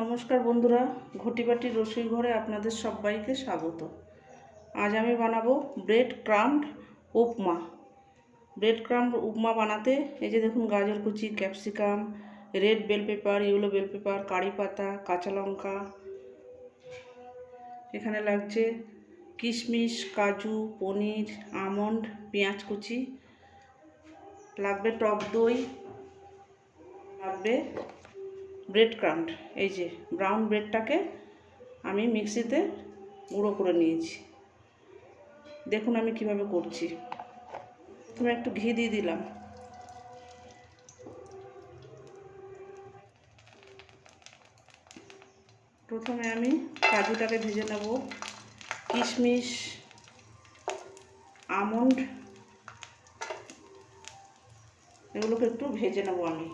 নমস্কার বন্ধুরা, ঘটি বাটির রসুই ঘরে আপনাদের সবাইকে স্বাগত। আজ আমি বানাবো bread crumb upma. Bread crumb upma বানাতে এই যে দেখুন, গাজর কুচি, capsicum, red bell pepper, yellow bell pepper, curry পাতা, কাঁচা লঙ্কা, এখানে লাগছে কিশমিশ, কাজু, পনির, আমন্ড, পেঁয়াজ কুচি, লাগবে টক দই, লাগবে ব্রেড ক্রাম্ব। এই যে ব্রাউন ব্রেডটাকে আমি মিক্সিতে গুঁড়ো করে নিয়েছি। দেখুন আমি কিভাবে করছি। প্রথমে একটু ঘি দিয়ে দিলাম। প্রথমে আমি কাজুটাকে ভেজে নেব, কিশমিশ, আমন্ড, এগুলোকে একটু ভেজে নেব। আমি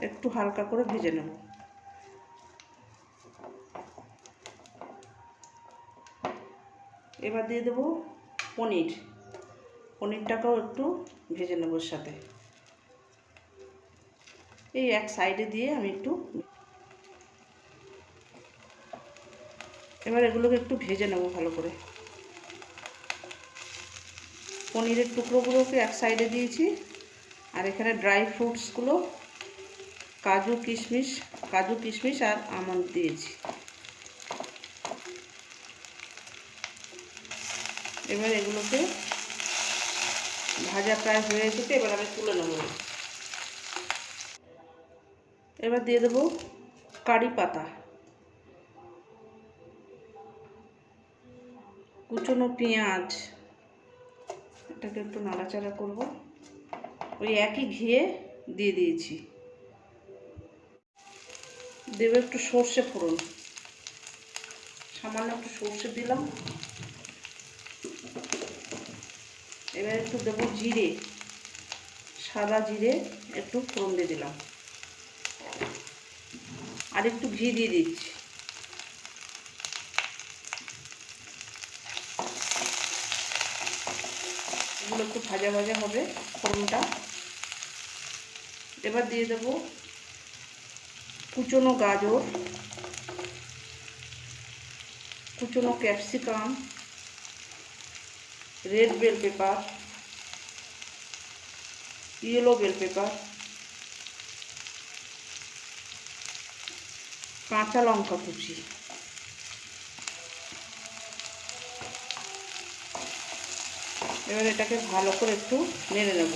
একটু হালকা করে ভেজে নেব। এবার দিয়ে দেবো পনিরটাকেও একটু ভেজে নেব ওর সাথে। এই এক সাইডে দিয়ে আমি একটু, এবার এগুলোকে একটু ভেজে নেব ভালো করে। পনিরের টুকরোগুলোকে এক সাইডে দিয়েছি, আর এখানে ড্রাই ফ্রুটসগুলো কাজু কিশমিশ আর আমন্ড দিয়েছি। এবার এগুলোকে ভাজা প্রায় হয়ে এসেছে, এবার আমি তুলে নেব। এবার দিয়ে দেবো কারি পাতা, কুচনো পেঁয়াজ, এটাকে একটু নাড়াচাড়া করব। ওই একই ঘিয়ে দিয়ে দিয়েছি। দেবো একটু সর্ষে ফোড়ন, সামান্য একটু সর্ষে দিলাম। এবার একটু দেবো জিরে, সাদা জিরে একটু ফোড়ন দিয়ে দিলাম, আর একটু ঘি দিয়ে দিচ্ছি। এগুলো একটু ভাজা ভাজা হবে ফোড়নটা। এবার দিয়ে দেবো কুচনো গাজর, কুচনো capsicum, red bell pepper, yellow bell pepper, কাঁচা লঙ্কা কুচি। এবার এটাকে ভালো করে একটু নেড়ে নেব।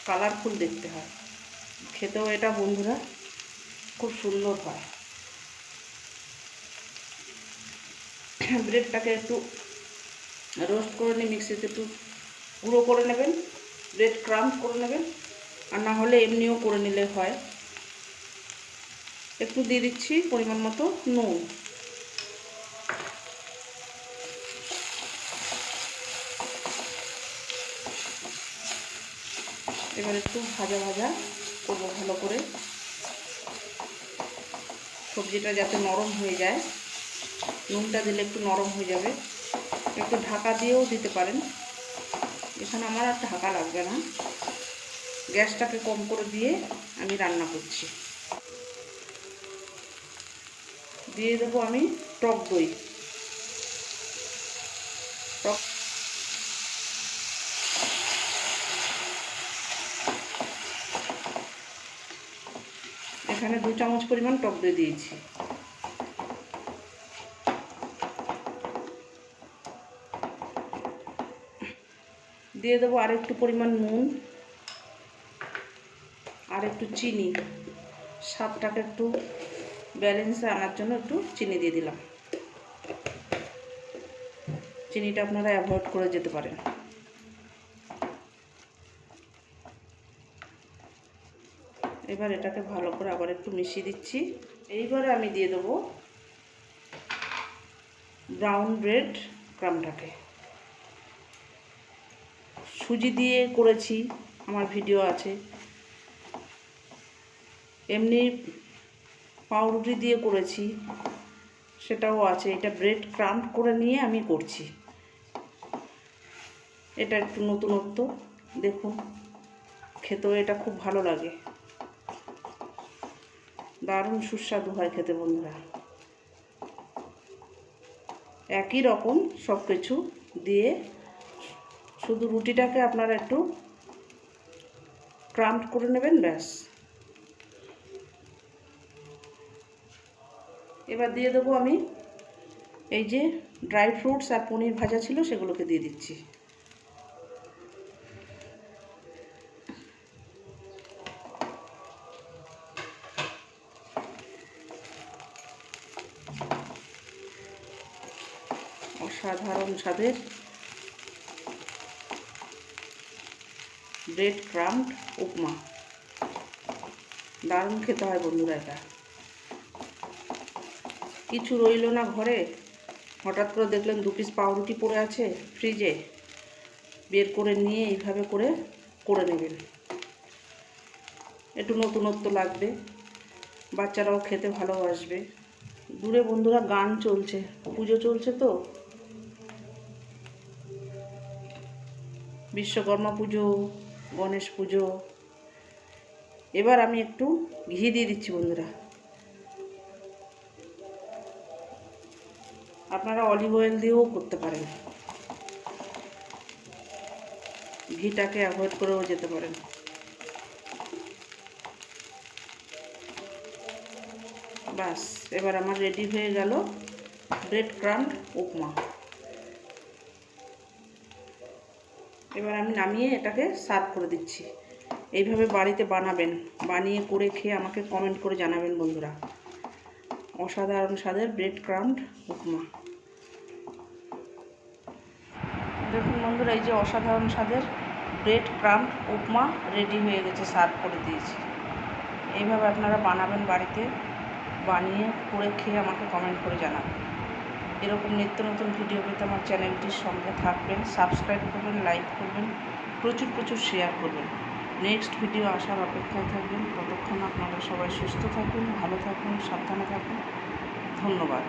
কালারফুল দেখতে হয়, খেতেও এটা বন্ধুরা খুব সুন্দর হয়। ব্রেডটাকে একটু রোস্ট করে নিয়ে মিক্সিতে একটু গুঁড়ো করে নেবেন, ব্রেড ক্রাম্ব করে নেবেন, আর না হলে এমনিও করে নিলে হয়। একটু দিয়ে দিচ্ছি পরিমাণ মতো নুন। এবার একটু ভাজা ভাজা করবো ভালো করে, সবজিটা যাতে নরম হয়ে যায়। নুনটা দিলে একটু নরম হয়ে যাবে। একটু ঢাকা দিয়েও দিতে পারেন, এখানে আমার আর ঢাকা লাগবে না। গ্যাসটাকে কম করে দিয়ে আমি রান্না করছি। দিয়ে দেবো আমি টক দই। এখানে 2 চামচ পরিমাণ টক দই দিয়েছি। দিয়ে দেবো আর একটু পরিমাণ নুন, আর একটু চিনি। স্বাদটাকে একটু ব্যালেন্সে আনার জন্য একটু চিনি দিয়ে দিলাম। চিনিটা আপনারা অ্যাভয়েড করে যেতে পারেন। এবার এটাকে ভালো করে আবার একটু মিশিয়ে দিচ্ছি। এইবারে আমি দিয়ে দেবো ব্রাউন ব্রেড ক্রাম্বটাকে। সুজি দিয়ে করেছি, আমার ভিডিও আছে। এমনি পাউরুটি দিয়ে করেছি, সেটাও আছে। এটা ব্রেড ক্রাম্ব করে নিয়ে আমি করছি। এটা একটু নতুনত্ব, দেখুন, খেতেও এটা খুব ভালো লাগে, দারুণ সুস্বাদু হয় খেতে বন্ধুরা। একই রকম সব কিছু দিয়ে শুধু রুটিটাকে আপনারা একটু ক্রাম্প করে নেবেন, ব্যাস। এবার দিয়ে দেবো আমি এই যে ড্রাই ফ্রুটস আর পনির ভাজা ছিল সেগুলোকে দিয়ে দিচ্ছি। অসাধারণ স্বাদের ব্রেড ক্রাম্বড উপমা, দারুণ খেতে হয় বন্ধুরা। এটা কিছু রইল না ঘরে, হঠাৎ করে দেখলেন 2 পিস পাউরুটি পড়ে আছে ফ্রিজে, বের করে নিয়ে এইভাবে করে নেবেন। একটু নতুনত্ব লাগবে, বাচ্চারাও খেতে ভালোবাসবে। দূরে বন্ধুরা গান চলছে, পুজো চলছে তো, বিশ্বকর্মা পুজো, গণেশ পুজো। এবার আমি একটু ঘি দিয়ে দিচ্ছি বন্ধুরা। আপনারা অলিভ অয়েল দিয়েও করতে পারেন, ঘিটাকে অ্যাভয়েড করেও যেতে পারেন। বাস, এবার আমার রেডি হয়ে গেল ব্রেড ক্রাম্বড উপমা। এবার আমি নামিয়ে এটাকে সার্ভ করে দিচ্ছি। এইভাবে বাড়িতে বানাবেন, বানিয়ে করে খেয়ে আমাকে কমেন্ট করে জানাবেন বন্ধুরা। অসাধারণ স্বাদের ব্রেড ক্রাম্বড উপমা। দেখুন বন্ধুরা, এই যে অসাধারণ স্বাদের ব্রেড ক্রাম্বড উপমা রেডি হয়ে গেছে, সার্ভ করে দিয়েছি। এইভাবে আপনারা বানাবেন বাড়িতে, বানিয়ে করে খেয়ে আমাকে কমেন্ট করে জানাবেন। এরকম নিত্য নতুন ভিডিও পেতে আমার চ্যানেলটির সঙ্গে থাকবেন, সাবস্ক্রাইব করবেন, লাইক করবেন, প্রচুর শেয়ার করবেন। নেক্সট ভিডিও আসার অপেক্ষায় থাকবেন। ততক্ষণ আপনারা সবাই সুস্থ থাকুন, ভালো থাকুন, সাবধানে থাকুন। ধন্যবাদ।